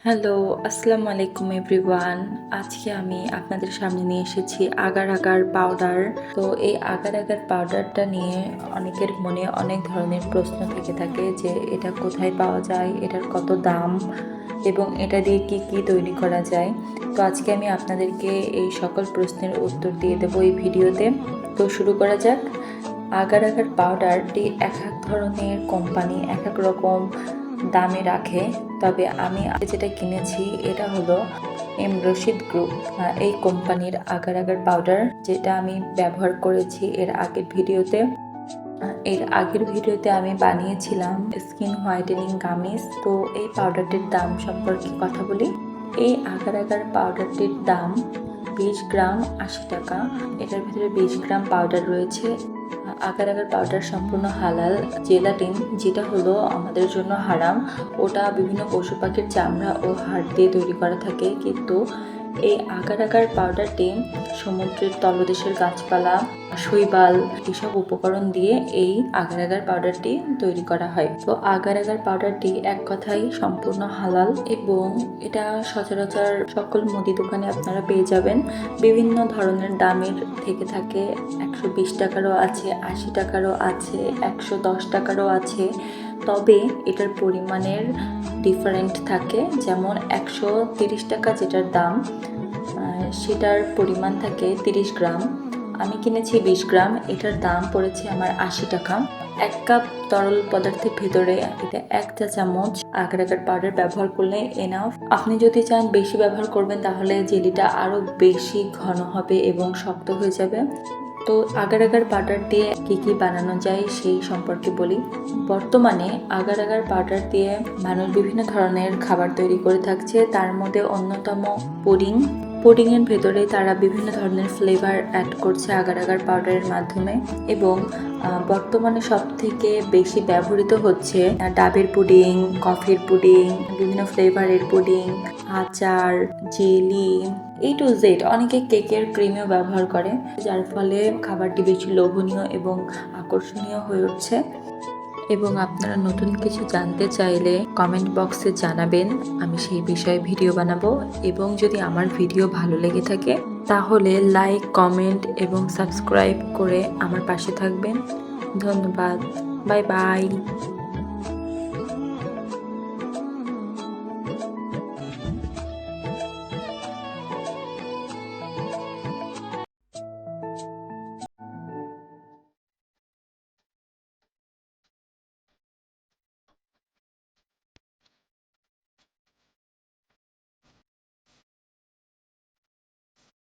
Hello, আসসালামু আলাইকুম everyone. আজকে আমি আপনাদের সামনে নিয়ে এসেছি আগার আগার পাউডার। তো এই আগার আগার পাউডারটা নিয়ে অনেকের মনে অনেক ধরনের প্রশ্ন থেকে থাকে যে এটা কোথায় পাওয়া যায়, এটার কত দাম এবং এটা দিয়ে কি কি তৈরি করা যায়। তো আজকে আমি আপনাদেরকে এই সকল প্রশ্নের উত্তর দিয়ে দেবো এই ভিডিওতে। তো শুরু করা যাক। আগার আগার পাউডারটি এক এক ধরনের কোম্পানি এক এক রকম দামে রাখে, তবে আমি যেটা কিনেছি এটা হলো এম রশিদ গ্রুপ এই কোম্পানির আগার আগার পাউডার, যেটা আমি ব্যবহার করেছি এর আগের ভিডিওতে আমি বানিয়েছিলাম স্কিন হোয়াইটেনিং গামিজ। তো এই পাউডারটির দাম সম্পর্কে কথা বলি। এই আগার আগার পাউডারটির দাম 20 গ্রাম 80 টাকা। এটার ভিতরে 20 গ্রাম পাউডার রয়েছে। আগার আগার পাউডার সম্পূর্ণ হালাল। জেলাটিন, যেটা হলো আমাদের জন্য হারাম, ওটা বিভিন্ন পশু পাখির চামড়া ও হাড় দিয়ে তৈরি করা থাকে, কিন্তু এই আগার আগার পাউডারটি সমুদ্রের তলদেশের গাছপালা, শৈবাল এসব উপকরণ দিয়ে এই আগার আগার পাউডারটি তৈরি করা হয়। তো আগার আগার পাউডারটি এক কথায় সম্পূর্ণ হালাল এবং এটা সচরাচর সকল মুদি দোকানে আপনারা পেয়ে যাবেন। বিভিন্ন ধরনের দামের থেকে থাকে, 120 টাকারও আছে, 80 টাকারও আছে, 110 টাকারও আছে। তবে এটার পরিমাণের ডিফারেন্ট থাকে, যেমন 130 টাকা যেটার দাম সেটার পরিমাণ থাকে 30 গ্রাম। আমি কিনেছি 20 গ্রাম, এটার দাম পড়েছে আমার 80 টাকা। 1 কাপ তরল পদার্থের ভেতরে এটা 1 চা চামচ আগার আগার পাউডার ব্যবহার করলে এনাফ। আপনি যদি চান বেশি ব্যবহার করবেন তাহলে জেলিটা আরও বেশি ঘন হবে এবং শক্ত হয়ে যাবে। তো আগার আগার পাউডার দিয়ে কি কি বানানো যায় সেই সম্পর্কে বলি। বর্তমানে আগার আগার পাউডার দিয়ে মানুষ বিভিন্ন ধরনের খাবার তৈরি করে থাকছে, তার মধ্যে অন্যতম পুডিংয়ের ভেতরে তারা বিভিন্ন ধরনের ফ্লেভার অ্যাড করছে আগার আগার পাউডারের মাধ্যমে। এবং বর্তমানে সব থেকে বেশি ব্যবহৃত হচ্ছে ডাবের পুডিং, কফির পুডিং, বিভিন্ন ফ্লেভারের পুডিং, আচার, জেলি, A to Z। অনেকে কেকের ক্রিমও ব্যবহার করে, যার ফলে খাবারটি বেশি লোভনীয় এবং আকর্ষণীয় হয়ে উঠছে। এবং আপনারা নতুন কিছু জানতে চাইলে কমেন্ট বক্সে জানাবেন, আমি সেই বিষয়ে ভিডিও বানাবো। এবং যদি আমার ভিডিও ভালো লেগে থাকে তাহলে লাইক, কমেন্ট এবং সাবস্ক্রাইব করে আমার পাশে থাকবেন। ধন্যবাদ। Bye bye.